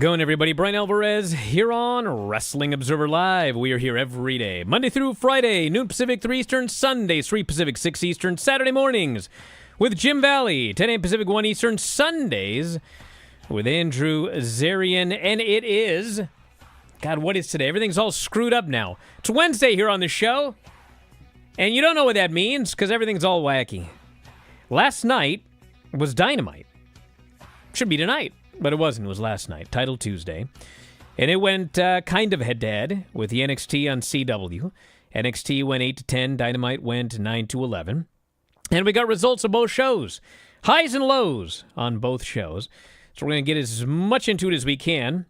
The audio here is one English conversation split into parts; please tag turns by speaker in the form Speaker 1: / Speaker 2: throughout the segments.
Speaker 1: Going, everybody. Bryan Alvarez here on Wrestling Observer Live. We are here every day, Monday through Friday, noon Pacific, 3 Eastern, Sundays, 3 Pacific, 6 Eastern, Saturday mornings with Jim Valley, 10 a.m. Pacific, 1 Eastern, Sundays with Andrew Zarian. And it is, God, what is today? Everything's all screwed up now. It's Wednesday here on the show, and you don't know what that means because everything's all wacky. Last night was Dynamite. Should be tonight. But it wasn't. It was last night, Title Tuesday. And it went kind of head-to-head with the NXT on CW. NXT went 8-10. Dynamite went 9-11. And we got results of both shows. Highs and lows on both shows. So we're going to get as much into it as we can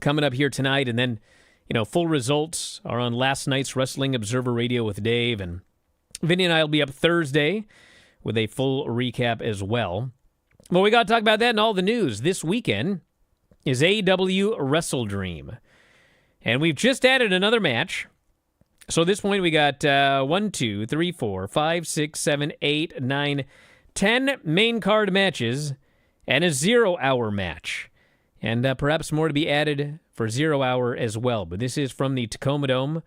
Speaker 1: coming up here tonight. And then, full results are on last night's Wrestling Observer Radio with Dave. And Vinny and I will be up Thursday with a full recap as well. Well, we got to talk about that and all the news. This weekend is AEW Wrestle Dream. And we've just added another match. So at this point, we got 1, 2, 3, 4, 5, 6, 7, 8, 9, 10 main card matches and a 0-hour match. And perhaps more to be added for 0 hour as well. But this is from the Tacoma Dome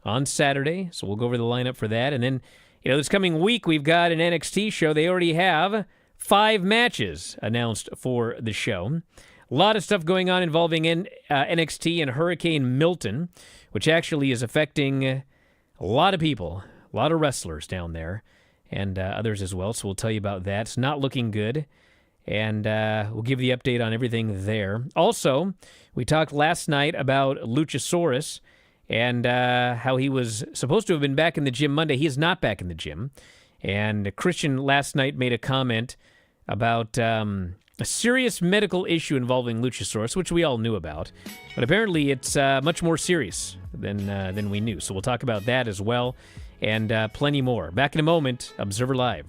Speaker 1: on Saturday. So we'll go over the lineup for that. And then, this coming week, we've got an NXT show. They already have 5 matches announced for the show. A lot of stuff going on involving NXT and Hurricane Milton, which actually is affecting a lot of people, a lot of wrestlers down there, and others as well. So we'll tell you about that. It's not looking good, and we'll give you the update on everything there. Also, we talked last night about Luchasaurus and how he was supposed to have been back in the gym Monday. He is not back in the gym. And Christian last night made a comment about a serious medical issue involving Luchasaurus, which we all knew about. But apparently it's much more serious than we knew. So we'll talk about that as well and plenty more. Back in a moment, Observer Live.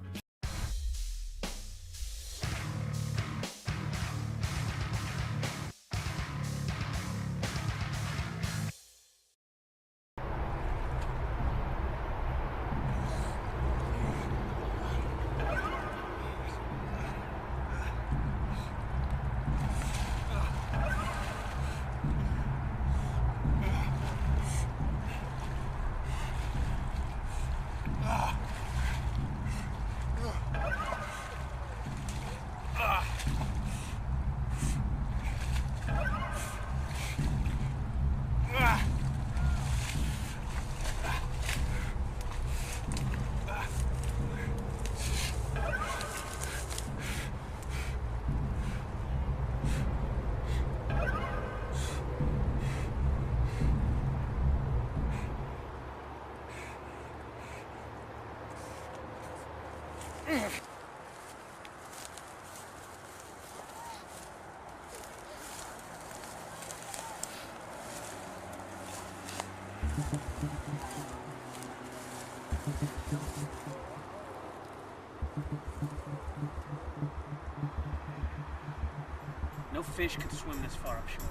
Speaker 2: No fish could swim this far upshore.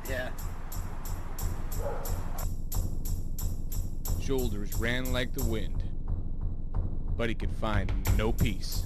Speaker 3: Yeah.
Speaker 4: Shoulders ran like the wind, but he could find no peace.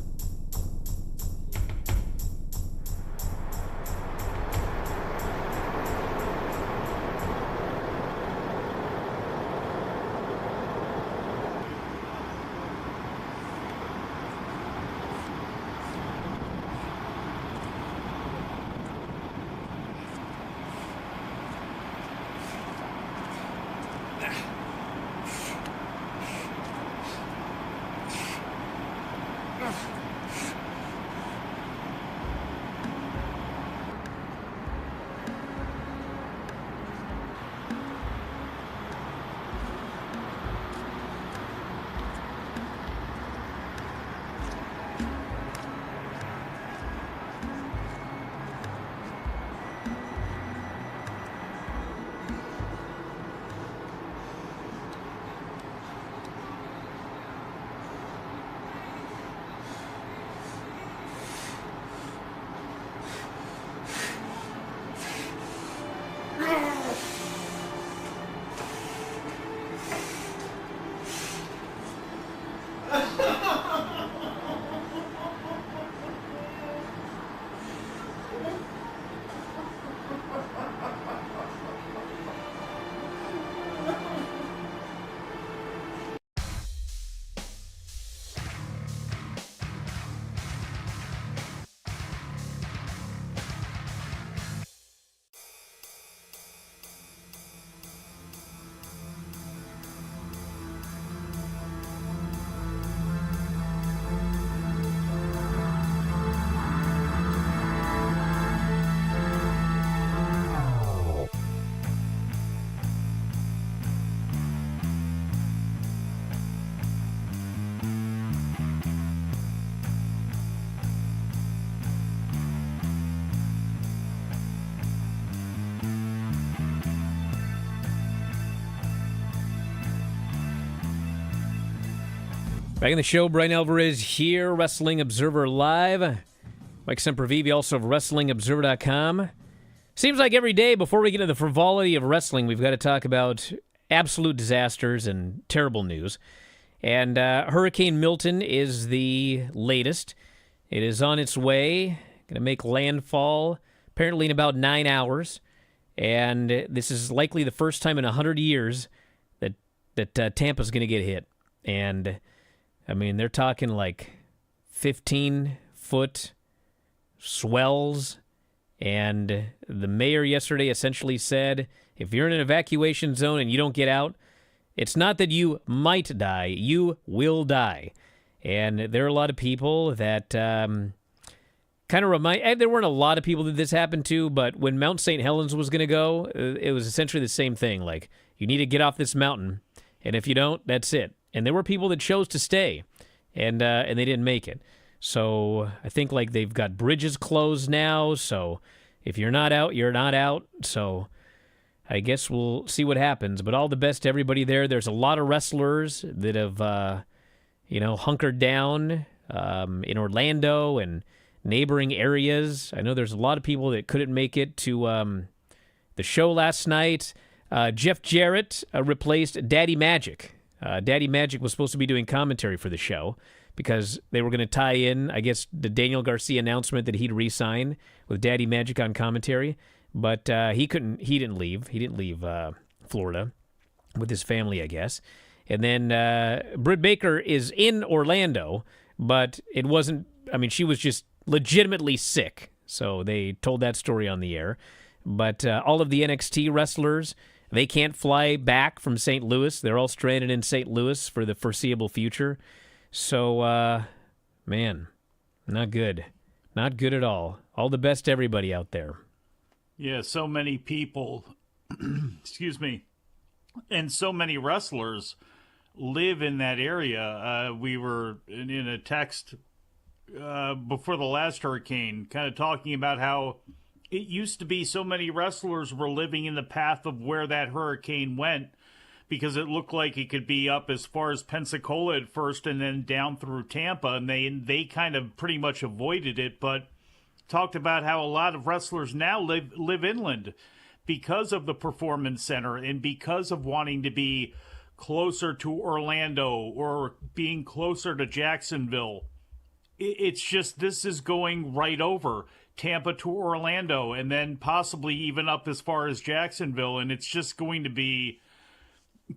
Speaker 1: Back in the show, Bryan Alvarez here, Wrestling Observer Live. Mike Sempervive, also of WrestlingObserver.com. Seems like every day before we get into the frivolity of wrestling, we've got to talk about absolute disasters and terrible news. And Hurricane Milton is the latest. It is on its way, going to make landfall apparently in about 9 hours. And this is likely the first time in 100 years that Tampa's going to get hit. And I mean, they're talking like 15-foot swells. And the mayor yesterday essentially said, if you're in an evacuation zone and you don't get out, it's not that you might die, you will die. And there are a lot of people that kind of remind... There weren't a lot of people that this happened to, but when Mount St. Helens was going to go, it was essentially the same thing. Like, you need to get off this mountain, and if you don't, that's it. And there were people that chose to stay, and they didn't make it. So I think like they've got bridges closed now, so if you're not out, you're not out. So I guess we'll see what happens. But all the best to everybody there. There's a lot of wrestlers that have, hunkered down in Orlando and neighboring areas. I know there's a lot of people that couldn't make it to the show last night. Jeff Jarrett replaced Daddy Magic. Daddy Magic was supposed to be doing commentary for the show because they were going to tie in, I guess, the Daniel Garcia announcement that he'd re-sign with Daddy Magic on commentary. But he couldn't. He didn't leave. He didn't leave Florida with his family, I guess. And then Britt Baker is in Orlando, but it wasn't. I mean, she was just legitimately sick. So they told that story on the air. But all of the NXT wrestlers, they can't fly back from St. Louis. They're all stranded in St. Louis for the foreseeable future. So, man, not good. Not good at all. All the best to everybody out there.
Speaker 3: Yeah, so many people, excuse me, and so many wrestlers live in that area. We were in a text before the last hurricane kind of talking about how it used to be so many wrestlers were living in the path of where that hurricane went, because it looked like it could be up as far as Pensacola at first and then down through Tampa, and they kind of pretty much avoided it, but talked about how a lot of wrestlers now live inland because of the Performance Center and because of wanting to be closer to Orlando or being closer to Jacksonville. It's just, this is going right over Tampa to Orlando and then possibly even up as far as Jacksonville, and it's just going to be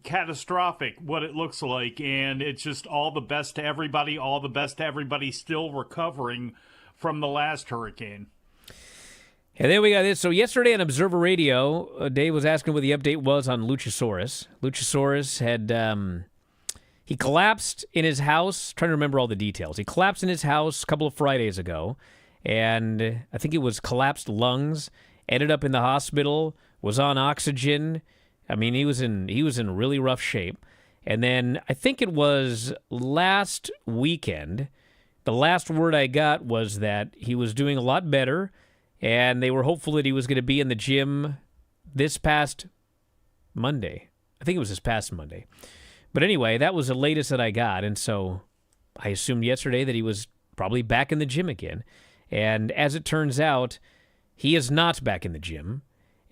Speaker 3: catastrophic what it looks like. And it's just all the best to everybody, all the best to everybody still recovering from the last hurricane.
Speaker 1: And then we got this. So yesterday on Observer Radio, Dave was asking what the update was on Luchasaurus. Luchasaurus had he collapsed in his house. Trying to remember all the details. He collapsed in his house a couple of Fridays ago, and I think it was collapsed lungs. Ended up in the hospital. Was on oxygen. I mean, he was in really rough shape. And then I think it was last weekend, the last word I got was that he was doing a lot better, and they were hopeful that he was going to be in the gym this past Monday. I think it was this past Monday. But anyway, that was the latest that I got, and so I assumed yesterday that he was probably back in the gym again. And as it turns out, he is not back in the gym,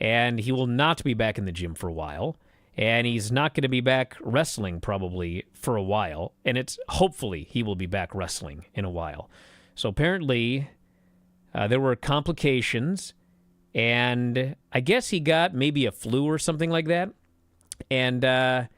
Speaker 1: and he will not be back in the gym for a while, and he's not going to be back wrestling probably for a while, and it's hopefully he will be back wrestling in a while. So apparently there were complications, and I guess he got maybe a flu or something like that, and I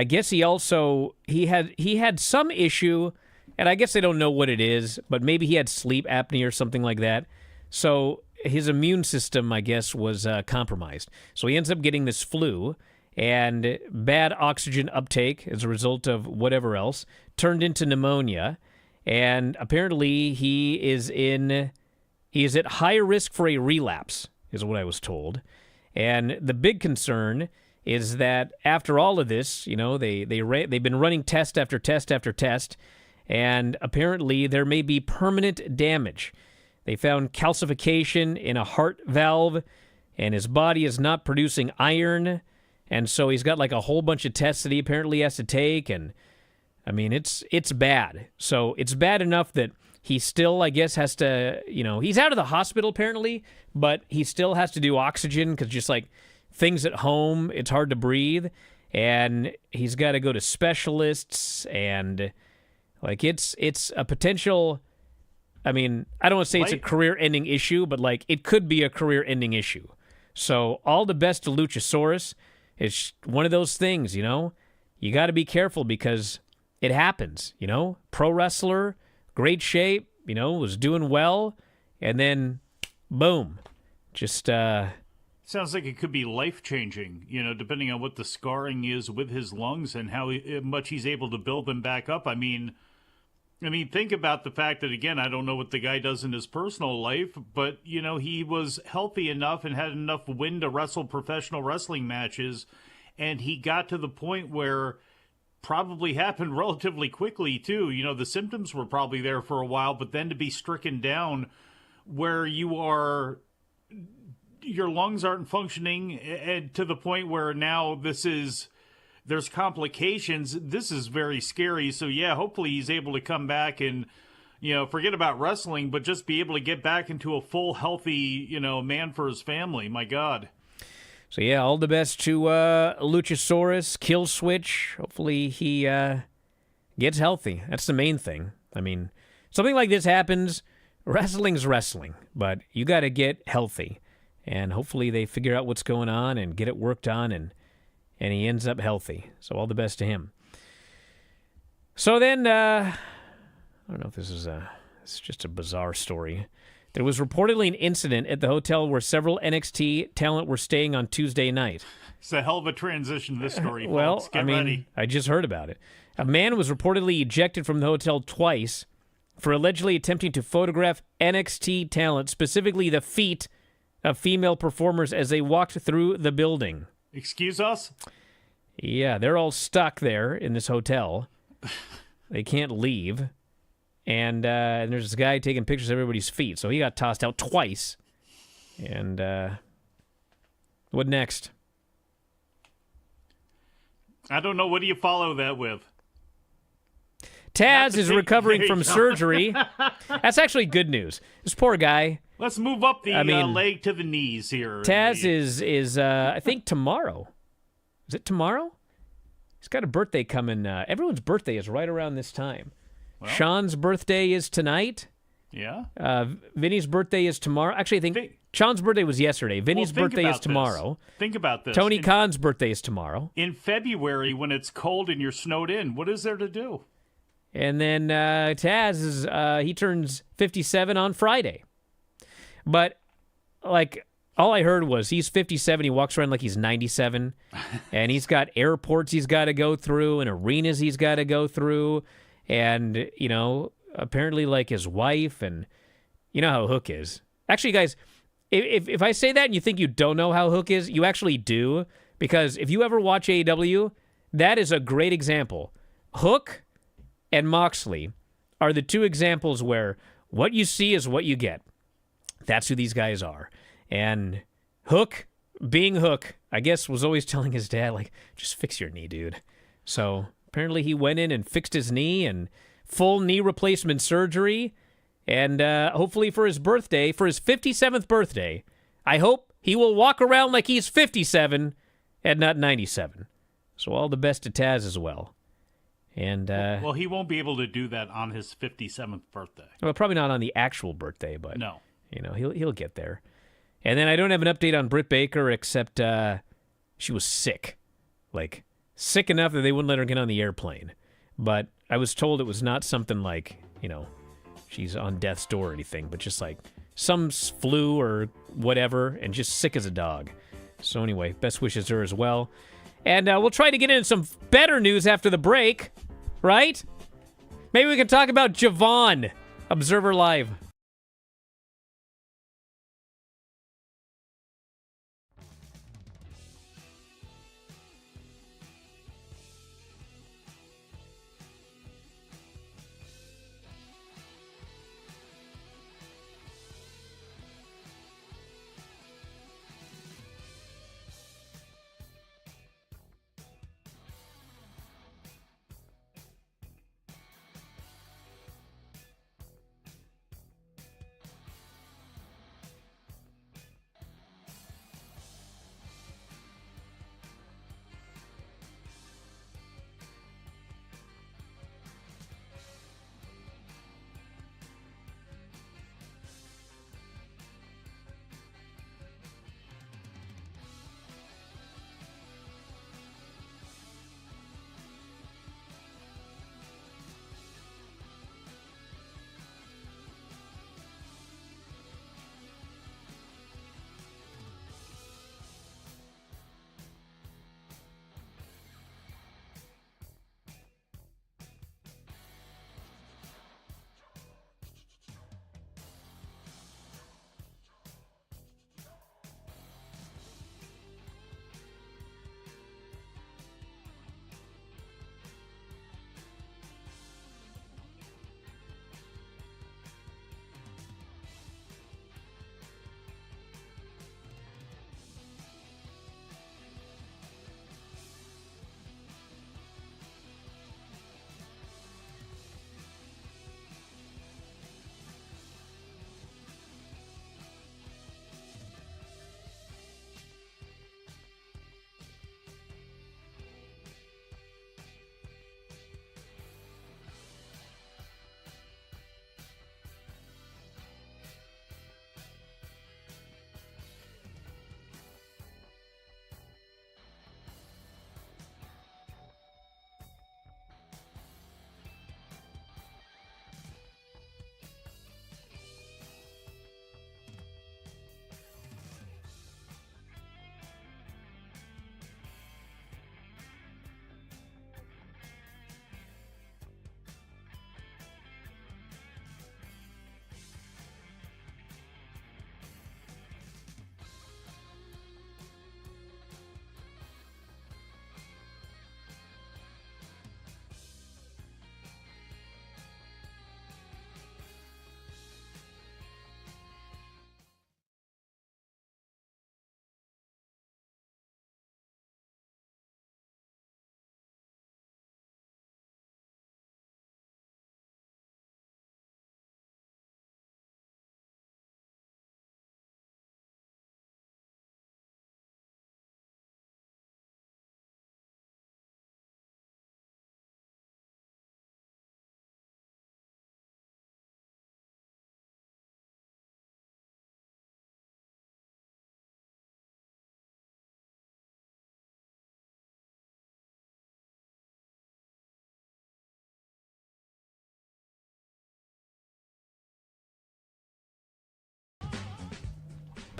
Speaker 1: guess he had some issue, and I guess they don't know what it is, but maybe he had sleep apnea or something like that. So his immune system, I guess, was compromised. So he ends up getting this flu, and bad oxygen uptake as a result of whatever else turned into pneumonia. And apparently he is at higher risk for a relapse, is what I was told. And the big concern is that after all of this, they've been running test after test after test, and apparently there may be permanent damage. They found calcification in a heart valve, and his body is not producing iron, and so he's got like a whole bunch of tests that he apparently has to take, and I mean, it's bad. So it's bad enough that he still, I guess, has to, he's out of the hospital apparently, but he still has to do oxygen because just like things at home, it's hard to breathe. And he's got to go to specialists and like it's a potential, I mean, I don't want to say it's a career-ending issue, but like it could be a career-ending issue. So all the best to Luchasaurus. It's one of those things, you got to be careful because it happens, Pro wrestler, great shape, was doing well, and then boom, just
Speaker 3: sounds like it could be life-changing, depending on what the scarring is with his lungs and how much he's able to build them back up. I mean, think about the fact that, again, I don't know what the guy does in his personal life, but, he was healthy enough and had enough wind to wrestle professional wrestling matches, and he got to the point where probably happened relatively quickly, too. The symptoms were probably there for a while, but then to be stricken down where your lungs aren't functioning and to the point where now there's complications. This is very scary. So, yeah, hopefully he's able to come back and, forget about wrestling, but just be able to get back into a full, healthy, man for his family. My God.
Speaker 1: So, yeah, all the best to Luchasaurus, Kill Switch. Hopefully he gets healthy. That's the main thing. I mean, something like this happens. Wrestling's wrestling, but you got to get healthy. And hopefully they figure out what's going on and get it worked on, and he ends up healthy. So all the best to him. So then, I don't know if this is it's just a bizarre story. There was reportedly an incident at the hotel where several NXT talent were staying on Tuesday night.
Speaker 3: It's a hell of a transition, this story, folks.
Speaker 1: Well,
Speaker 3: Get ready.
Speaker 1: I just heard about it. A man was reportedly ejected from the hotel twice for allegedly attempting to photograph NXT talent, specifically the feet of female performers as they walked through the building.
Speaker 3: Excuse us?
Speaker 1: Yeah, they're all stuck there in this hotel. They can't leave. And there's this guy taking pictures of everybody's feet. So he got tossed out twice. And what next?
Speaker 3: I don't know. What do you follow that with?
Speaker 1: Taz is recovering from surgery. That's actually good news. This poor guy.
Speaker 3: Let's move up the leg to the knees here.
Speaker 1: Taz is I think tomorrow. Is it tomorrow? He's got a birthday coming. Everyone's birthday is right around this time. Well, Sean's birthday is tonight.
Speaker 3: Yeah.
Speaker 1: Vinny's birthday is tomorrow. Actually, I think Sean's birthday was yesterday. Vinny's birthday is tomorrow.
Speaker 3: Think about this.
Speaker 1: Tony Khan's birthday is tomorrow.
Speaker 3: In February, when it's cold and you're snowed in, what is there to do?
Speaker 1: And then Taz is he turns 57 on Friday. But like all I heard was he's 57. He walks around like he's 97, and he's got airports he's got to go through and arenas he's got to go through, and apparently like his wife, and you know how Hook is. Actually, guys, if I say that and you think you don't know how Hook is, you actually do, because if you ever watch AEW, that is a great example. Hook and Moxley are the two examples where what you see is what you get. That's who these guys are. And Hook, being Hook, I guess was always telling his dad, like, just fix your knee, dude. So apparently he went in and fixed his knee, and full knee replacement surgery. And hopefully for his birthday, for his 57th birthday, I hope he will walk around like he's 57 and not 97. So all the best to Taz as well. And
Speaker 3: well, he won't be able to do that on his 57th birthday.
Speaker 1: Well, probably not on the actual birthday, but
Speaker 3: no.
Speaker 1: He'll get there. And then I don't have an update on Britt Baker except she was sick. Like, sick enough that they wouldn't let her get on the airplane. But I was told it was not something like, she's on death's door or anything, but just like some flu or whatever, and just sick as a dog. So anyway, best wishes to her as well. And we'll try to get into some better news after the break, right? Maybe we can talk about Javon, Observer Live.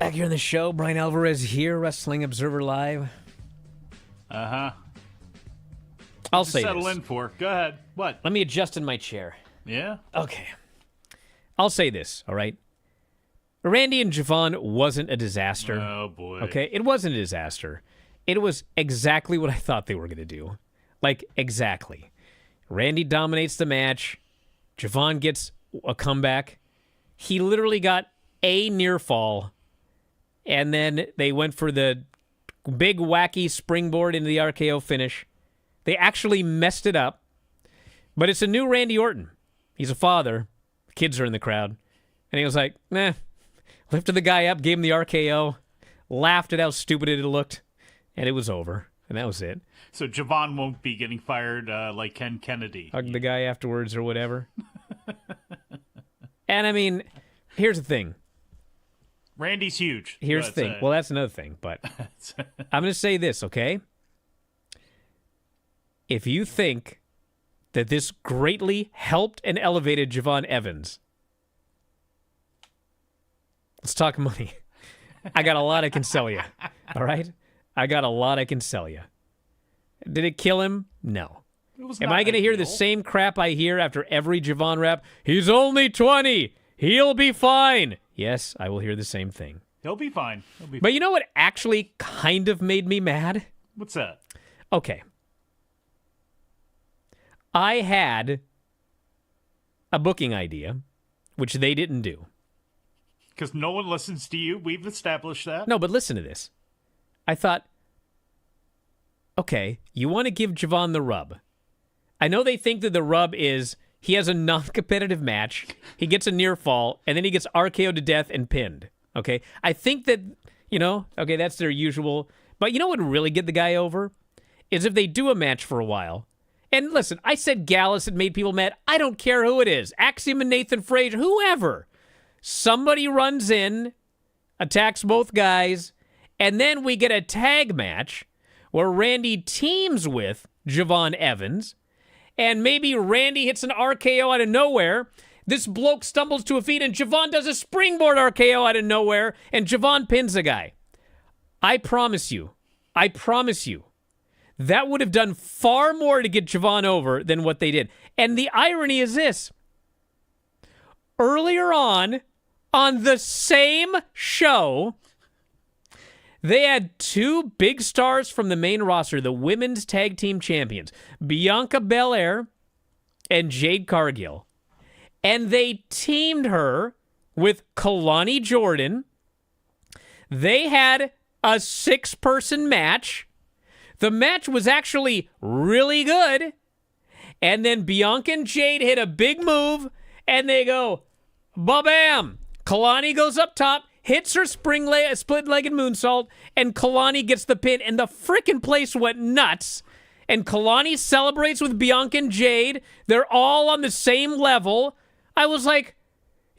Speaker 1: Back here on the show, Bryan Alvarez here, Wrestling Observer Live.
Speaker 3: Uh-huh.
Speaker 1: I'll say
Speaker 3: settle
Speaker 1: this.
Speaker 3: in for. Go ahead. What?
Speaker 1: Let me adjust in my chair.
Speaker 3: Yeah?
Speaker 1: Okay. I'll say this, all right? Randy and Javon wasn't a disaster.
Speaker 3: Oh, boy.
Speaker 1: Okay? It wasn't a disaster. It was exactly what I thought they were going to do. Like, exactly. Randy dominates the match. Javon gets a comeback. He literally got a near fall. And then they went for the big, wacky springboard into the RKO finish. They actually messed it up. But it's a new Randy Orton. He's a father. Kids are in the crowd. And he was like, meh. Lifted the guy up, gave him the RKO, laughed at how stupid it looked, and it was over. And that was it.
Speaker 3: So Javon won't be getting fired like Ken Kennedy.
Speaker 1: Hugged the guy afterwards or whatever. And, I mean, here's the thing.
Speaker 3: Randy's huge.
Speaker 1: Here's the thing. Well, that's another thing. But I'm going to say this, okay? If you think that this greatly helped and elevated Javon Evans, let's talk money. I got a lot I can sell you. All right? I got a lot I can sell you. Did it kill him? No. Am I going to hear the same crap I hear after every Javon rap? He's only 20. He'll be fine. Yes, I will hear the same thing.
Speaker 3: He'll be fine.
Speaker 1: But you know what actually kind of made me mad?
Speaker 3: What's that?
Speaker 1: Okay. I had a booking idea, which they didn't do.
Speaker 3: Because no one listens to you. We've established that.
Speaker 1: No, but listen to this. I thought, okay, you want to give Javon the rub. I know they think that the rub is he has a non-competitive match, he gets a near fall, and then he gets RKO'd to death and pinned. Okay? I think that, okay, that's their usual. But you know what would really get the guy over? Is if they do a match for a while. And listen, I said Callis had made people mad. I don't care who it is. Axiom and Nathan Frazier, whoever. Somebody runs in, attacks both guys, and then we get a tag match where Randy teams with Javon Evans, and maybe Randy hits an RKO out of nowhere. This bloke stumbles to a feet, and Javon does a springboard RKO out of nowhere, and Javon pins a guy. I promise you, that would have done far more to get Javon over than what they did. And the irony is this. Earlier on the same show, they had two big stars from the main roster, the women's tag team champions, Bianca Belair and Jade Cargill. And they teamed her with Kalani Jordan. They had a 6-person match. The match was actually really good. And then Bianca and Jade hit a big move, and they go, ba-bam! Kalani goes up top, hits her split-legged moonsault, and Kalani gets the pin, and the frickin' place went nuts. And Kalani celebrates with Bianca and Jade. They're all on the same level. I was like,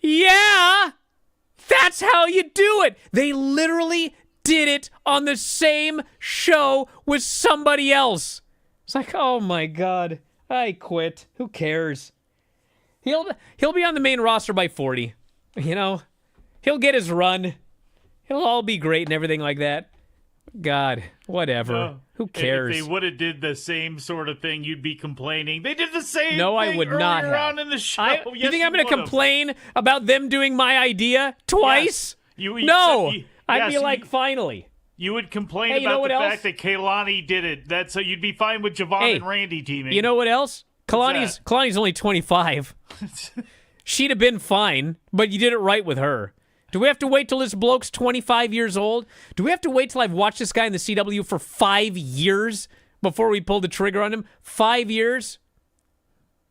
Speaker 1: yeah, that's how you do it. They literally did it on the same show with somebody else. It's like, oh my God, I quit. Who cares? He'll be on the main roster by 40. He'll get his run. He'll all be great and everything like that. God, whatever. Who cares?
Speaker 3: If they would have did the same sort of thing, you'd be complaining. They did the same
Speaker 1: no,
Speaker 3: thing
Speaker 1: I would not have.
Speaker 3: on in the show.
Speaker 1: You think I'm going to complain about them doing my idea twice?
Speaker 3: Yes.
Speaker 1: I'd be like, finally.
Speaker 3: You would complain about the fact that Kalani did it. So you'd be fine with Javon and Randy teaming.
Speaker 1: You know what else? Kalani's only 25. She'd have been fine, but you did it right with her. Do we have to wait till this bloke's 25 years old? Do we have to wait till I've watched this guy in the CW for 5 years before we pull the trigger on him? 5 years?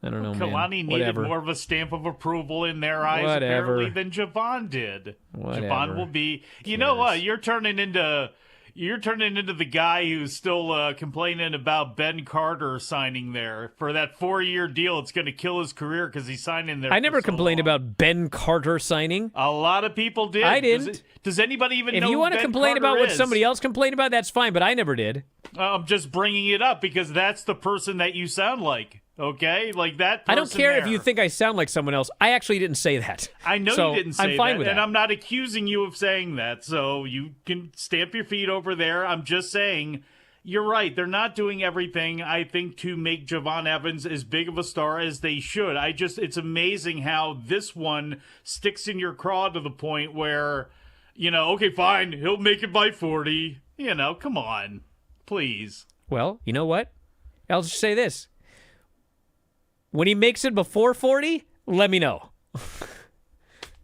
Speaker 1: I don't know,
Speaker 3: Kalani needed more of a stamp of approval in their eyes, apparently, than Javon did. Javon will be... You know what? You're turning into the guy who's still complaining about Ben Carter signing there for that 4-year deal. It's going to kill his career because he's signing there.
Speaker 1: I never complained about Ben Carter signing.
Speaker 3: A lot of people did.
Speaker 1: I didn't.
Speaker 3: Does anybody even know
Speaker 1: If you want to complain about what somebody else complained about, that's fine, but I never did.
Speaker 3: I'm just bringing it up because that's the person that you sound like. Okay, like that person
Speaker 1: I don't care if
Speaker 3: there.
Speaker 1: you think I sound like someone else. I actually didn't say that.
Speaker 3: I know
Speaker 1: So
Speaker 3: you didn't say
Speaker 1: I'm fine
Speaker 3: that,
Speaker 1: with
Speaker 3: and
Speaker 1: that.
Speaker 3: I'm not accusing you of saying that, so you can stamp your feet over there. I'm just saying, you're right. They're not doing everything, I think, to make Javon Evans as big of a star as they should. It's amazing how this one sticks in your craw to the point where, okay, fine, he'll make it by 40. Come on. Please.
Speaker 1: Well, you know what? I'll just say this. When he makes it before 40, let me know.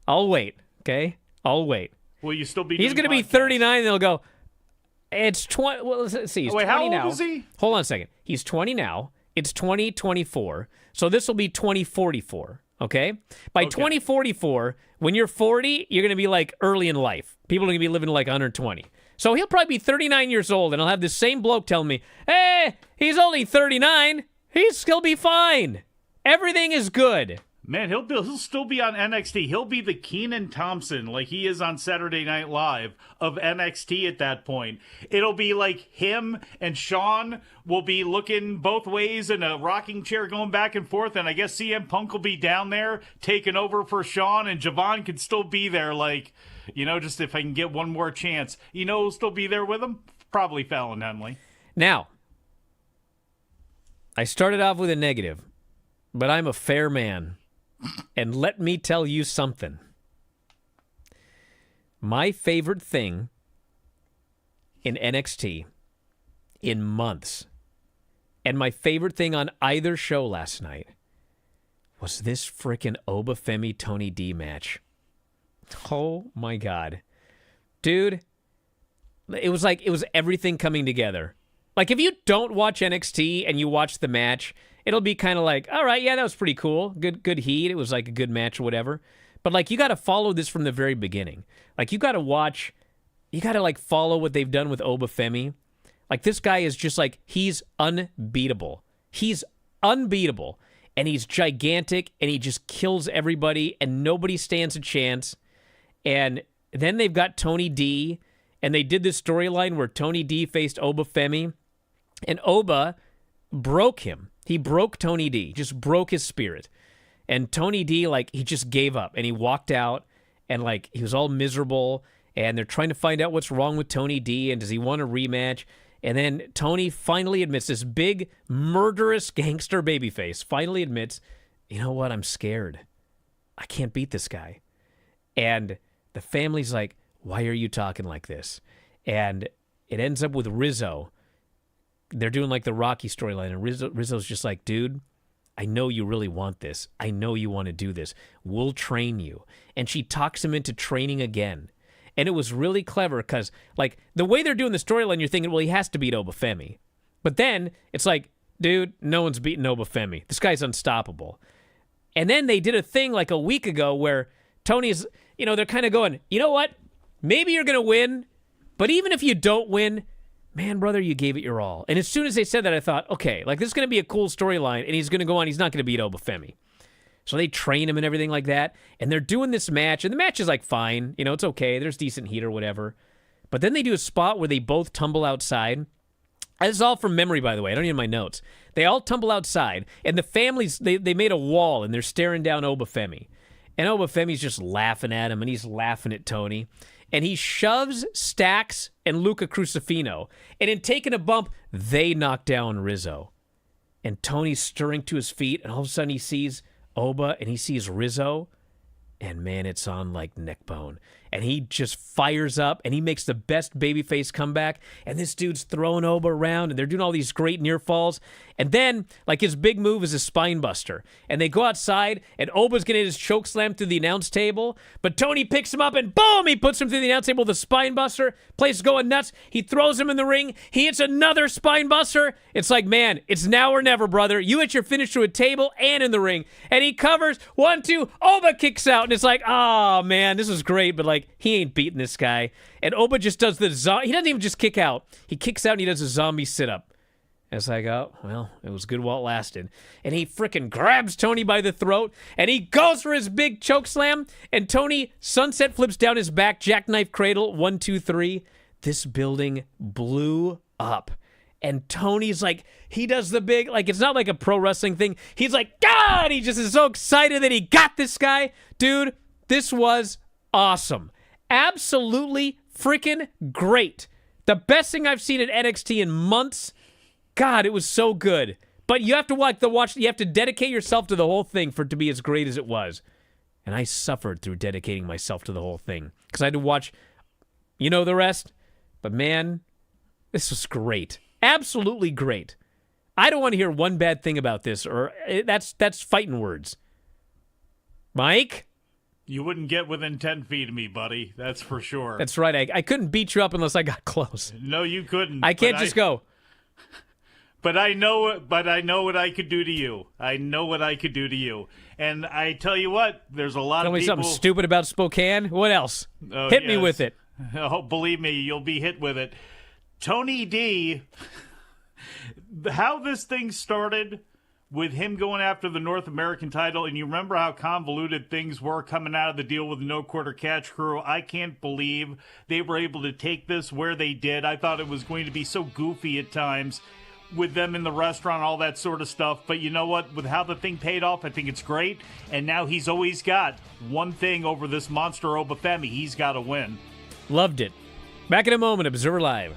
Speaker 1: I'll wait, okay? I'll wait.
Speaker 3: Will you still be
Speaker 1: He's going to be 39, and they'll go, it's 20. Well, let's see. He's 20
Speaker 3: how old
Speaker 1: now.
Speaker 3: is he?
Speaker 1: Hold on a second. He's 20 now. It's 2024. So this will be 2044, okay? By 2044, when you're 40, you're going to be like early in life. People are going to be living like 120. So he'll probably be 39 years old, and I'll have this same bloke telling me, hey, he's only 39. He'll be fine. Everything is good.
Speaker 3: Man, he'll still be on NXT. He'll be the Kenan Thompson, like he is on Saturday Night Live, of NXT at that point. It'll be like him and Sean will be looking both ways in a rocking chair going back and forth, and I guess CM Punk will be down there taking over for Sean, and Javon could still be there, like, just if I can get one more chance. Who'll still be there with him? Probably Fallon Henley.
Speaker 1: Now, I started off with a negative, but I'm a fair man. And let me tell you something. My favorite thing in NXT in months, and my favorite thing on either show last night, was this freaking Obafemi Tony D match. Oh my God. Dude, it was everything coming together. Like, if you don't watch NXT and you watch the match, it'll be kind of like, all right, yeah, that was pretty cool. Good heat. It was like a good match or whatever. But, like, you got to follow this from the very beginning. Like, you got to like, follow what they've done with Obafemi. Like, this guy is just like, he's unbeatable. He's unbeatable. And he's gigantic, and he just kills everybody, and nobody stands a chance. And then they've got Tony D, and they did this storyline where Tony D faced Obafemi, and Oba broke him. He broke Tony D, just broke his spirit. And Tony D, like, he just gave up, and he walked out, and, like, he was all miserable, and they're trying to find out what's wrong with Tony D, and does he want a rematch? And then Tony finally admits, this big, murderous gangster babyface finally admits, you know what, I'm scared. I can't beat this guy. And the family's like, why are you talking like this? And it ends up with Rizzo. They're doing like the Rocky storyline, and Rizzo's just like, dude, I know you really want this. I know you want to do this. We'll train you. And she talks him into training again. And it was really clever because, like, the way they're doing the storyline, you're thinking, well, he has to beat Obafemi. But then it's like, dude, no one's beating Obafemi. This guy's unstoppable. And then they did a thing like a week ago where Tony's, they're kind of going, you know what? Maybe you're going to win, but even if you don't win, man, brother, you gave it your all. And as soon as they said that, I thought, okay, like, this is going to be a cool storyline, and he's going to go on. He's not going to beat Obafemi. So they train him and everything like that, and they're doing this match, and the match is, like, fine. It's okay. There's decent heat or whatever. But then they do a spot where they both tumble outside. This is all from memory, by the way. I don't need my notes. They all tumble outside, and the families, they made a wall, and they're staring down Obafemi. And Obafemi's just laughing at him, and he's laughing at Tony. And he shoves Stax and Luca Crucifino. And in taking a bump, they knock down Rizzo. And Tony's stirring to his feet, and all of a sudden he sees Oba, and he sees Rizzo. And, man, it's on like neck bone. And he just fires up, and he makes the best babyface comeback. And this dude's throwing Oba around, and they're doing all these great near falls. And then, like, his big move is a spine buster. And they go outside, and Oba's going to hit his choke slam through the announce table. But Tony picks him up, and boom, he puts him through the announce table with a spine buster. Place is going nuts. He throws him in the ring. He hits another spine buster. It's like, man, it's now or never, brother. You hit your finish through a table and in the ring. And he covers. 1, 2. Oba kicks out. And it's like, oh, man, this is great. But, like, he ain't beating this guy. And Oba just does he doesn't even just kick out. He kicks out and he does a zombie sit-up. And it's like, oh, well, it was good while it lasted. And he freaking grabs Tony by the throat, and he goes for his big choke slam, and Tony sunset flips down his back, jackknife cradle, 1, 2, 3. This building blew up. And Tony's like, he does the big, like, it's not like a pro wrestling thing. He's like, God, he just is so excited that he got this guy. Dude, this was awesome. Absolutely freaking great. The best thing I've seen at NXT in months. God, it was so good. But you have to you have to dedicate yourself to the whole thing for it to be as great as it was. And I suffered through dedicating myself to the whole thing. Because I had to watch, you know the rest. But man, this was great. Absolutely great. I don't want to hear one bad thing about this, or that's fighting words. Mike?
Speaker 3: You wouldn't get within 10 feet of me, buddy. That's for sure.
Speaker 1: That's right. I couldn't beat you up unless I got close.
Speaker 3: No, you couldn't.
Speaker 1: I can't just go.
Speaker 3: But I know what I could do to you. I know what I could do to you. And I tell you what, there's a lot
Speaker 1: Tell
Speaker 3: of
Speaker 1: me
Speaker 3: people...
Speaker 1: something stupid about Spokane? What else?
Speaker 3: Oh,
Speaker 1: Hit me
Speaker 3: yes.
Speaker 1: with it.
Speaker 3: Oh, believe me, you'll be hit with it. Tony D, how this thing started with him going after the North American title, and you remember how convoluted things were coming out of the deal with the No Quarter Catch crew. I can't believe they were able to take this where they did. I thought it was going to be so goofy at times with them in the restaurant, all that sort of stuff. But you know what? With how the thing paid off, I think it's great. And now he's always got one thing over this monster Obafemi. He's got to win.
Speaker 1: Loved it. Back in a moment, Observer Live.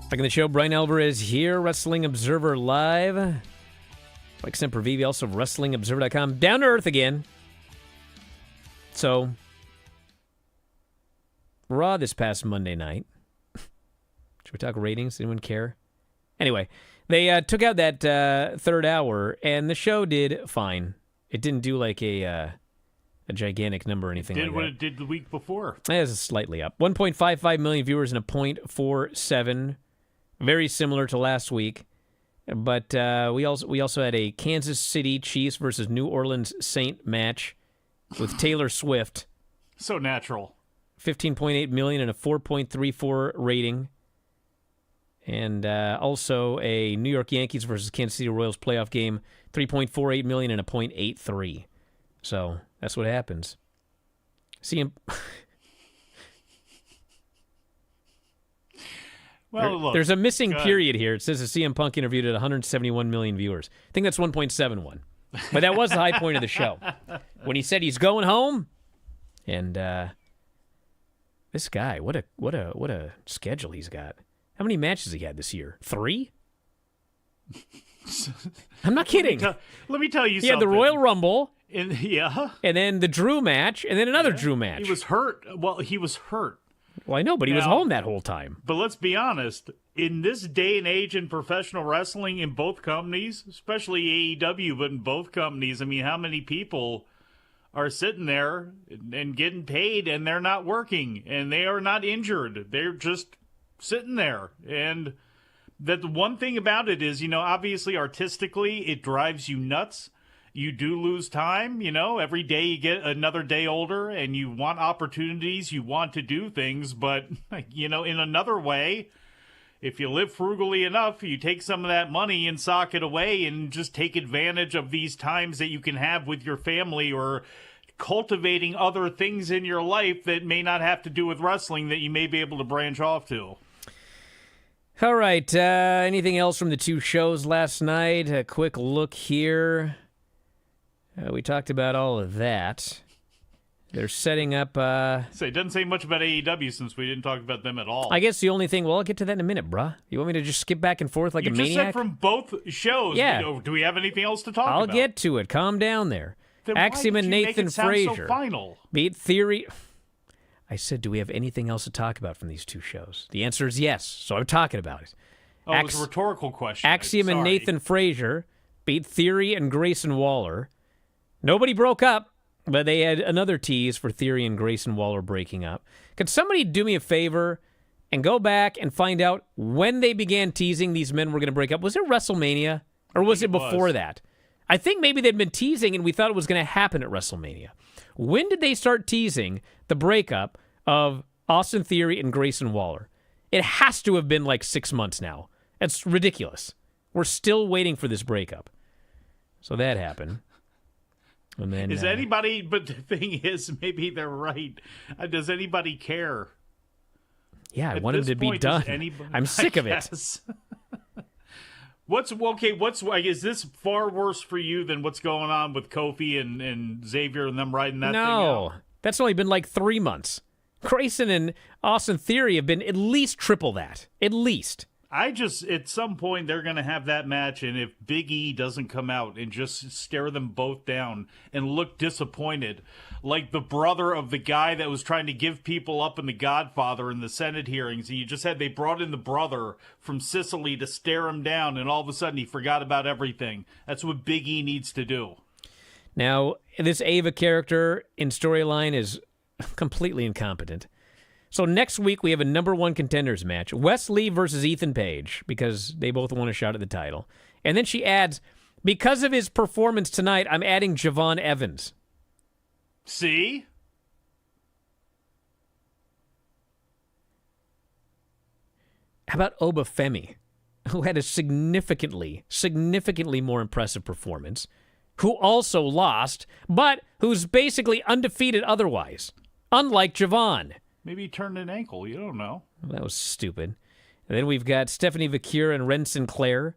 Speaker 1: Back in the show, Bryan Alvarez here, Wrestling Observer Live. Mike Sempervive, also of WrestlingObserver.com. Down to earth again. So, Raw this past Monday night. Should we talk ratings? Anyone care? Anyway, they took out that third hour, and the show did fine. It didn't do like a gigantic number or anything like that.
Speaker 3: Did what it did the week before.
Speaker 1: It was slightly up. 1.55 million viewers and a .47. Very similar to last week. But we also had a Kansas City Chiefs versus New Orleans Saint match with Taylor Swift.
Speaker 3: So natural.
Speaker 1: 15.8 million and a 4.34 rating. And also a New York Yankees versus Kansas City Royals playoff game, 3.48 million and a .83. So that's what happens. CM.
Speaker 3: Well, look,
Speaker 1: there's a missing period here. It says the CM Punk interviewed at 171 million viewers. I think that's 1.71. But that was the high point of the show. When he said he's going home, and this guy, what a schedule he's got. How many matches he had this year? 3? I'm not kidding.
Speaker 3: Let me tell you something.
Speaker 1: He had the Royal Rumble.
Speaker 3: Yeah.
Speaker 1: And then the Drew match, and then another Drew match.
Speaker 3: He was hurt. Well, he was hurt.
Speaker 1: Well, I know, but he was home that whole time.
Speaker 3: But let's be honest. In this day and age in professional wrestling, in both companies, especially AEW, but in both companies, I mean, how many people are sitting there and getting paid and they're not working and they are not injured? They're just sitting there. And the one thing about it is, obviously artistically, it drives you nuts. You do lose time, every day you get another day older and you want opportunities, you want to do things, but, in another way, if you live frugally enough, you take some of that money and sock it away and just take advantage of these times that you can have with your family or cultivating other things in your life that may not have to do with wrestling that you may be able to branch off to.
Speaker 1: All right, anything else from the two shows last night? A quick look here. We talked about all of that. They're setting up...
Speaker 3: It doesn't say much about AEW since we didn't talk about them at all.
Speaker 1: I guess the only thing... Well, I'll get to that in a minute, bruh. You want me to just skip back and forth like a maniac?
Speaker 3: You just said from both shows.
Speaker 1: Yeah.
Speaker 3: Do we have anything else to talk about?
Speaker 1: I'll get to it. Calm down there.
Speaker 3: Then
Speaker 1: Axiom
Speaker 3: why
Speaker 1: and
Speaker 3: did you
Speaker 1: Nathan
Speaker 3: make it sound
Speaker 1: Frazier
Speaker 3: so final?
Speaker 1: beat Theory... I said, do we have anything else to talk about from these two shows? The answer is yes, so I'm talking about it.
Speaker 3: Oh, it was a rhetorical question.
Speaker 1: Axiom and Nathan Frazier beat Theory and Grayson Waller. Nobody broke up, but they had another tease for Theory and Grayson Waller breaking up. Could somebody do me a favor and go back and find out when they began teasing these men were going to break up? Was it WrestleMania, or was it before that? I think maybe they'd been teasing and we thought it was going to happen at WrestleMania. When did they start teasing the breakup of Austin Theory and Grayson Waller? It has to have been like 6 months now. It's ridiculous. We're still waiting for this breakup. So that happened. And then,
Speaker 3: is anybody, but the thing is, maybe they're right. Does anybody care?
Speaker 1: Yeah, I want him to be done. I'm sick of it.
Speaker 3: Is this far worse for you than what's going on with Kofi and Xavier and them riding that thing out?
Speaker 1: No, that's only been like 3 months. Grayson and Austin Theory have been at least triple that. At least.
Speaker 3: At some point, they're going to have that match, and if Big E doesn't come out and just stare them both down and look disappointed, like the brother of the guy that was trying to give people up in The Godfather in the Senate hearings, and they brought in the brother from Sicily to stare him down, and all of a sudden he forgot about everything. That's what Big E needs to do.
Speaker 1: Now, this Ava character in storyline is completely incompetent. So next week, we have a number one contenders match. Wes Lee versus Ethan Page, because they both want a shot at the title. And then she adds, because of his performance tonight, I'm adding Javon Evans.
Speaker 3: See?
Speaker 1: How about Obafemi, who had a significantly more impressive performance, who also lost, but who's basically undefeated otherwise, unlike Javon.
Speaker 3: Maybe he turned an ankle. You don't know.
Speaker 1: Well, that was stupid. And then we've got Stephanie Vacura and Ren Sinclair.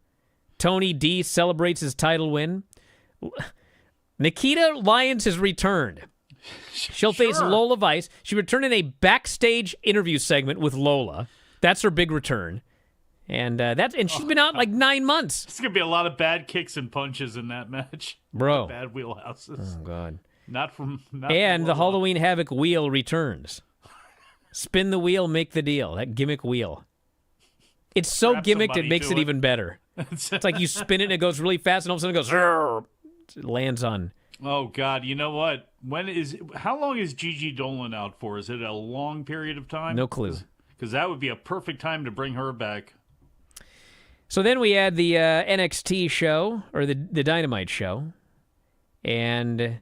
Speaker 1: Tony D celebrates his title win. Nikita Lyons has returned. She'll face Lola Vice. She returned in a backstage interview segment with Lola. That's her big return. And she's been out like 9 months.
Speaker 3: It's going to be a lot of bad kicks and punches in that match.
Speaker 1: Bro.
Speaker 3: Bad wheelhouses.
Speaker 1: Oh, God.
Speaker 3: Not from
Speaker 1: the Halloween Havoc wheel returns. Spin the wheel, make the deal. That gimmick wheel. It's so
Speaker 3: Grab
Speaker 1: gimmicked it
Speaker 3: somebody
Speaker 1: makes
Speaker 3: to
Speaker 1: it
Speaker 3: it.
Speaker 1: even better. It's like you spin it and it goes really fast and all of a sudden it goes, "Rrr." It lands on.
Speaker 3: Oh, God. You know what? How long is Gigi Dolan out for? Is it a long period of time?
Speaker 1: No clue.
Speaker 3: Because that would be a perfect time to bring her back.
Speaker 1: So then we had the NXT show, or the Dynamite show. And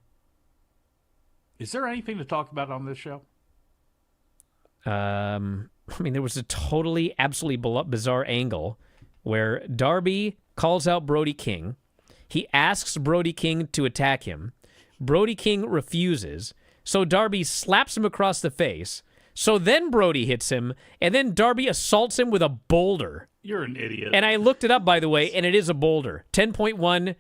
Speaker 3: Is there anything to talk about on this show?
Speaker 1: there was a totally, absolutely bizarre angle where Darby calls out Brody King. He asks Brody King to attack him. Brody King refuses. So Darby slaps him across the face. So then Brody hits him, and then Darby assaults him with a boulder.
Speaker 3: You're an idiot.
Speaker 1: And I looked it up, by the way, and it is a boulder. 10.1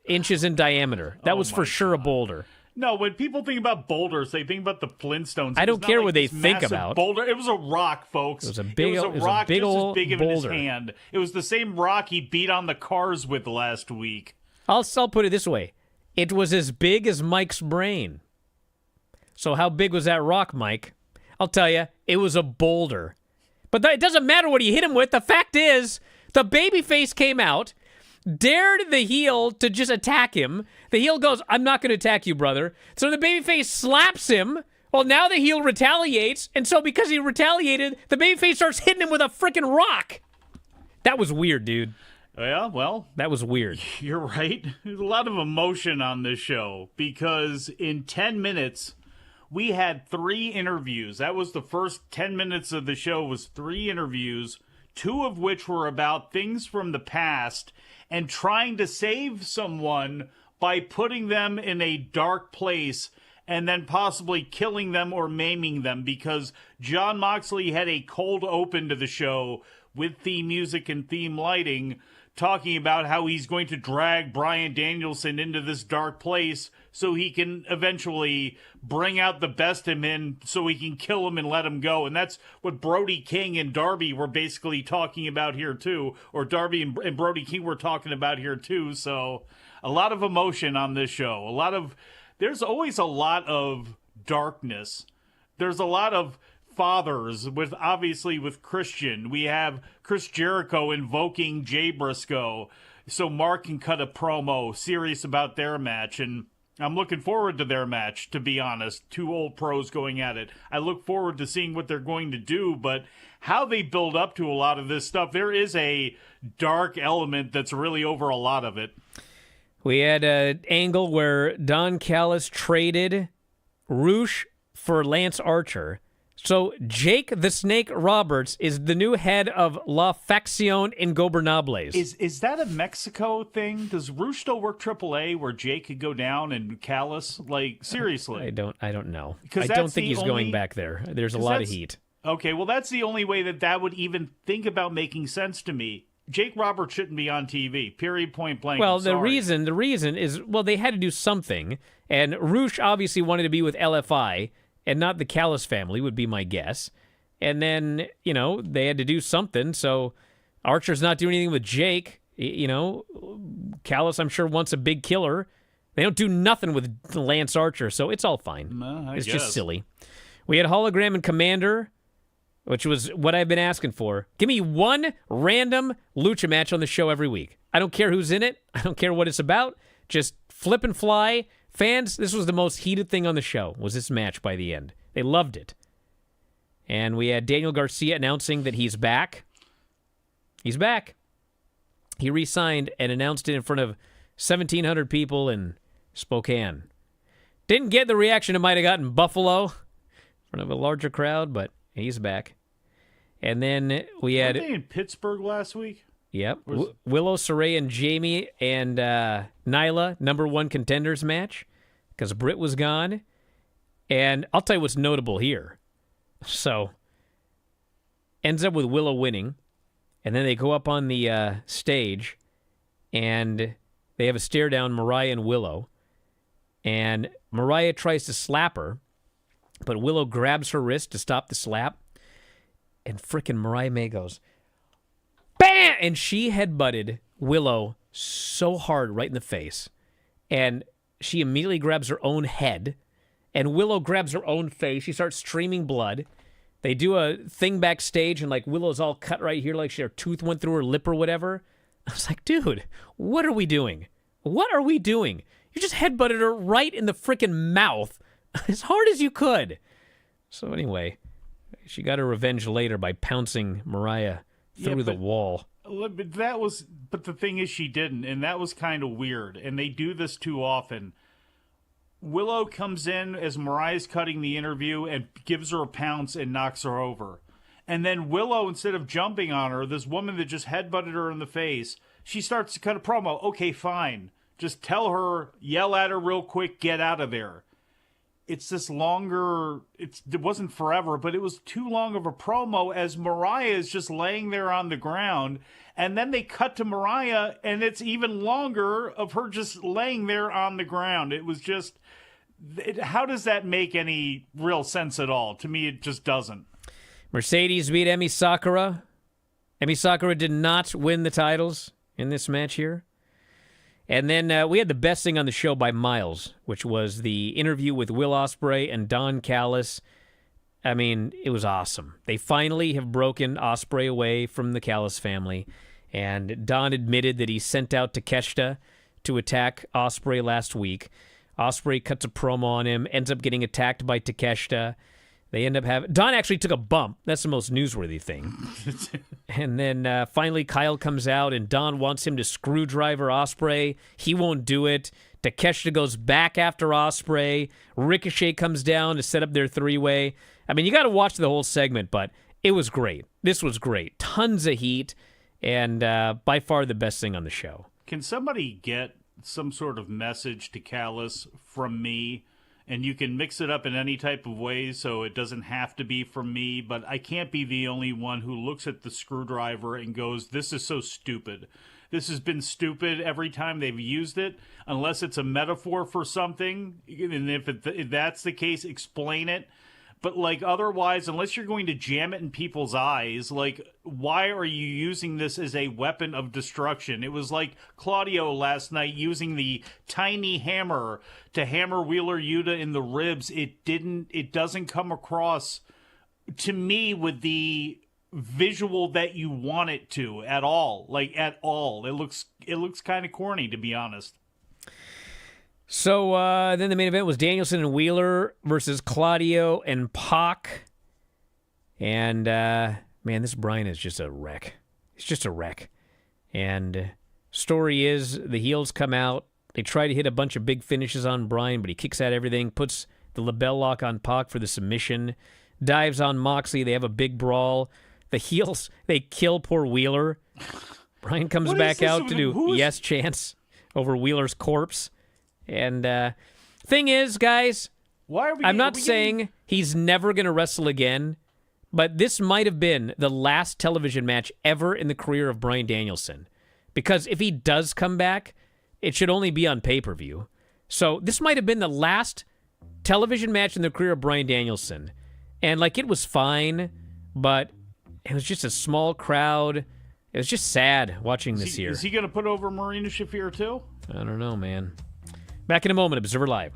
Speaker 1: inches in diameter. That was for sure a boulder.
Speaker 3: No, when people think about boulders, they think about the Flintstones.
Speaker 1: I don't
Speaker 3: It's not
Speaker 1: care
Speaker 3: like
Speaker 1: what they
Speaker 3: this
Speaker 1: think
Speaker 3: massive
Speaker 1: about.
Speaker 3: Boulder. It was a rock, folks.
Speaker 1: It was a big
Speaker 3: rock just
Speaker 1: old
Speaker 3: as big in his
Speaker 1: boulder.
Speaker 3: hand. It was the same rock he beat on the cars with last week.
Speaker 1: I'll put it this way. It was as big as Mike's brain. So how big was that rock, Mike? I'll tell you, it was a boulder. But it doesn't matter what he hit him with. The fact is, the babyface came out, dared the heel to just attack him. The heel goes, "I'm not going to attack you, brother." So the babyface slaps him. Well, now the heel retaliates. And so because he retaliated, the babyface starts hitting him with a freaking rock. That was weird, dude.
Speaker 3: Yeah, well,
Speaker 1: That was weird.
Speaker 3: you're right. There's a lot of emotion on this show because in 10 minutes, we had 3 interviews. That was the first 10 minutes of the show was 3 interviews, 2 of which were about things from the past and trying to save someone by putting them in a dark place and then possibly killing them or maiming them because Jon Moxley had a cold open to the show with theme music and theme lighting, talking about how he's going to drag Bryan Danielson into this dark place so he can eventually bring out the best in him so he can kill him and let him go. And that's what Brody King and Darby were basically talking about here too, or Darby and Brody King were talking about here too. So a lot of emotion on this show. There's always a lot of darkness. There's a lot of fathers with Christian. We have Chris Jericho invoking Jay Briscoe so Mark can cut a promo serious about their match, and I'm looking forward to their match, to be honest. 2 old pros going at it. I look forward to seeing what they're going to do, but how they build up to a lot of this stuff, there is a dark element that's really over a lot of it.
Speaker 1: We had an angle where Don Callis traded Roosh for Lance Archer. So Jake the Snake Roberts is the new head of La Facción Ingobernables.
Speaker 3: Is that a Mexico thing? Does Roosh still work AAA where Jake could go down and Callis? Like, seriously.
Speaker 1: I don't know. I
Speaker 3: Because
Speaker 1: don't think he's going back there. There's a lot of heat.
Speaker 3: Okay, well, that's the only way that would even think about making sense to me. Jake Roberts shouldn't be on TV, period, point blank.
Speaker 1: Well,
Speaker 3: I'm
Speaker 1: the
Speaker 3: sorry.
Speaker 1: reason is, they had to do something, and Roosh obviously wanted to be with LFI, and not the Callis family, would be my guess. And then, they had to do something, so Archer's not doing anything with Jake. Callis, I'm sure, wants a big killer. They don't do nothing with Lance Archer, so it's all fine. It's just silly. We had Hologram and Commander, which was what I've been asking for. Give me one random lucha match on the show every week. I don't care who's in it. I don't care what it's about. Just flip and fly. Fans, this was the most heated thing on the show, was this match by the end. They loved it. And we had Daniel Garcia announcing that he's back. He's back. He re-signed and announced it in front of 1,700 people in Spokane. Didn't get the reaction it might have gotten in Buffalo, in front of a larger crowd, but he's back. And then we had...
Speaker 3: Weren't they in Pittsburgh last week?
Speaker 1: Yep. Willow, Saray, and Jamie and Nyla, number 1 contenders match, because Britt was gone. And I'll tell you what's notable here. So, ends up with Willow winning, and then they go up on the stage, and they have a stare down, Mariah and Willow. And Mariah tries to slap her, but Willow grabs her wrist to stop the slap, and frickin' Mariah May goes, and she headbutted Willow so hard right in the face, and she immediately grabs her own head, and Willow grabs her own face. She starts streaming blood. They do a thing backstage, and like Willow's all cut right here, like her tooth went through her lip or whatever. I was like, dude, what are we doing? What are we doing? You just headbutted her right in the freaking mouth as hard as you could. So anyway, she got her revenge later by pouncing Mariah through the wall.
Speaker 3: But the thing is, she didn't, and that was kind of weird. And they do this too often. Willow comes in as Mariah's cutting the interview and gives her a pounce and knocks her over. And then Willow, instead of jumping on her, this woman that just headbutted her in the face, she starts to cut a promo. Okay, fine. Just tell her, yell at her real quick, get out of there. It's this longer, it wasn't forever, but it was too long of a promo as Mariah is just laying there on the ground. And then they cut to Mariah, and it's even longer of her just laying there on the ground. It was just, how does that make any real sense at all? To me, it just doesn't.
Speaker 1: Mercedes beat Emi Sakura. Emi Sakura did not win the titles in this match here. And then we had the best thing on the show by miles, which was the interview with Will Osprey and Don Callis. I mean, it was awesome. They finally have broken Osprey away from the Callis family. And Don admitted that he sent out Takeshita to attack Osprey last week. Osprey cuts a promo on him, ends up getting attacked by Takeshita. They end up having... Don actually took a bump. That's the most newsworthy thing. And then finally Kyle comes out, and Don wants him to screwdriver Osprey. He won't do it. Takeshita goes back after Osprey. Ricochet comes down to set up their three-way. I mean, you got to watch the whole segment, but it was great. This was great. Tons of heat, and by far the best thing on the show.
Speaker 3: Can somebody get some sort of message to Callis from me? And you can mix it up in any type of way, so it doesn't have to be from me, but I can't be the only one who looks at the screwdriver and goes, this is so stupid. This has been stupid every time they've used it, unless it's a metaphor for something. And if that's the case, explain it. But, like, otherwise, unless you're going to jam it in people's eyes, like, why are you using this as a weapon of destruction? It was like Claudio last night using the tiny hammer to hammer Wheeler Yuta in the ribs. It doesn't come across to me with the visual that you want it to at all. Like, at all. It looks kind of corny, to be honest.
Speaker 1: So then the main event was Danielson and Wheeler versus Claudio and Pac. And, man, this Bryan is just a wreck. He's just a wreck. And story is the heels come out. They try to hit a bunch of big finishes on Bryan, but he kicks out everything, puts the label lock on Pac for the submission, dives on Moxley. They have a big brawl. The heels, they kill poor Wheeler. Bryan comes back out to do yes chants over Wheeler's corpse. And thing is, guys, I'm not saying he's never going to wrestle again, but this might have been the last television match ever in the career of Bryan Danielson. Because if he does come back, it should only be on pay-per-view. So this might have been the last television match in the career of Bryan Danielson. And, like, it was fine, but it was just a small crowd. It was just sad watching this here.
Speaker 3: Is he going to put over Marina Shafir, too?
Speaker 1: I don't know, man. Back in a moment, Observer Live.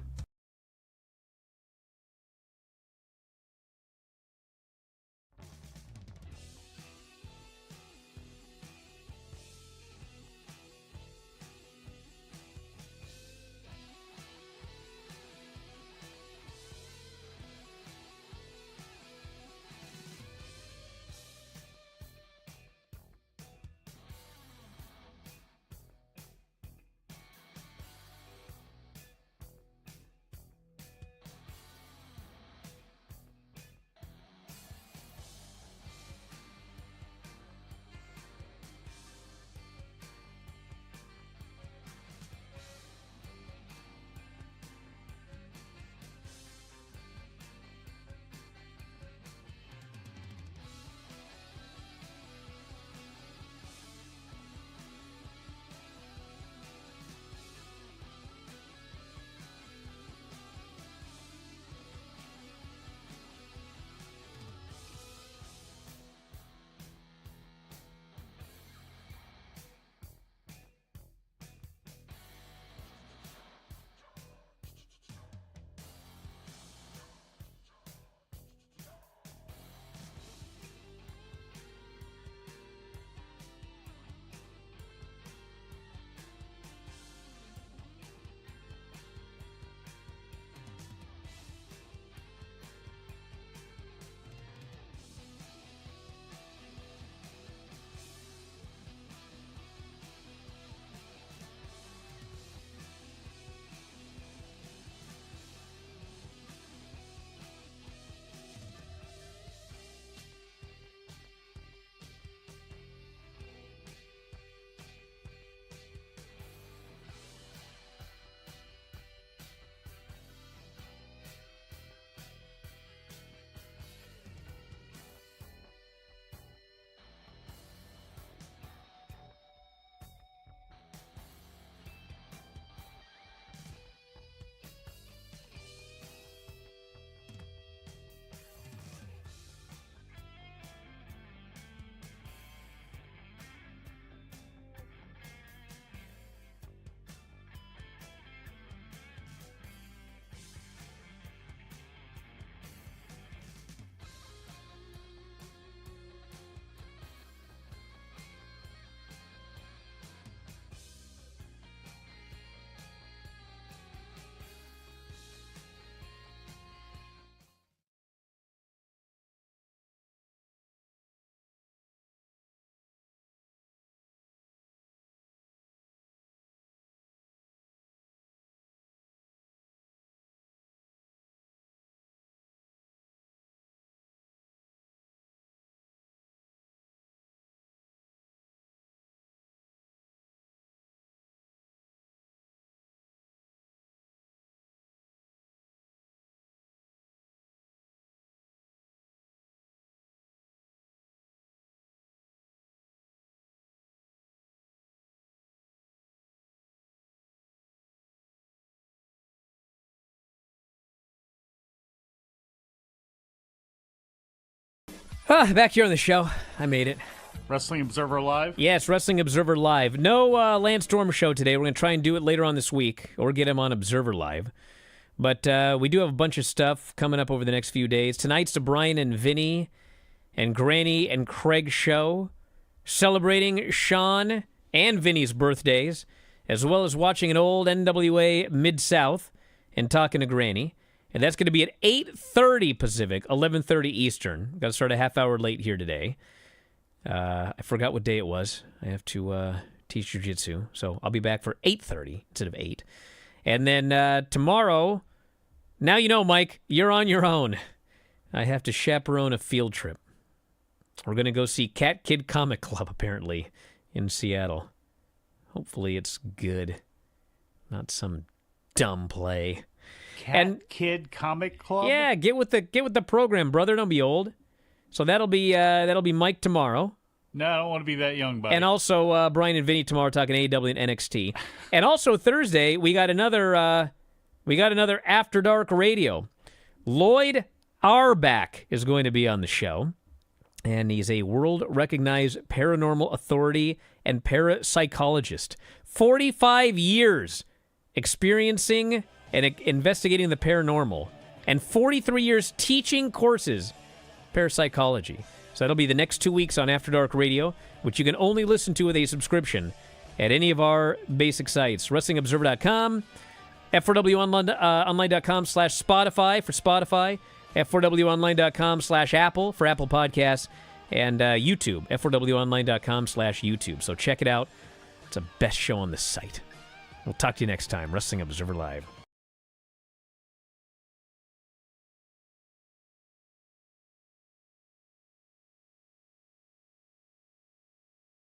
Speaker 1: Back here on the show. I made it.
Speaker 3: Wrestling Observer Live?
Speaker 1: Yes, Wrestling Observer Live. No Lance Storm show today. We're going to try and do it later on this week or get him on Observer Live. But we do have a bunch of stuff coming up over the next few days. Tonight's the Brian and Vinny and Granny and Craig show, celebrating Sean and Vinny's birthdays, as well as watching an old NWA Mid-South and talking to Granny. And that's going to be at 8:30 Pacific, 11:30 Eastern. Got to start a half hour late here today. I forgot what day it was. I have to teach jiu-jitsu, so I'll be back for 8:30 instead of 8. And then tomorrow, now you know, Mike, you're on your own. I have to chaperone a field trip. We're going to go see Cat Kid Comic Club, apparently, in Seattle. Hopefully it's good. Not some dumb play.
Speaker 3: Kid Comic Club?
Speaker 1: Yeah, get with the program, brother. Don't be old. So that'll be Mike tomorrow.
Speaker 3: No, I don't want to be that young, buddy.
Speaker 1: And also Brian and Vinny tomorrow talking AEW and NXT. And also Thursday we got another After Dark Radio. Lloyd Arbach is going to be on the show, and he's a world-recognized paranormal authority and parapsychologist. 45 years experiencing and investigating the paranormal, and 43 years teaching courses parapsychology. So that'll be the next 2 weeks on After Dark Radio, which you can only listen to with a subscription at any of our basic sites. WrestlingObserver.com, F4WOnline.com/Spotify for Spotify, F4WOnline.com/Apple for Apple Podcasts, and YouTube, F4WOnline.com/YouTube. So check it out. It's the best show on the site. We'll talk to you next time. Wrestling Observer Live.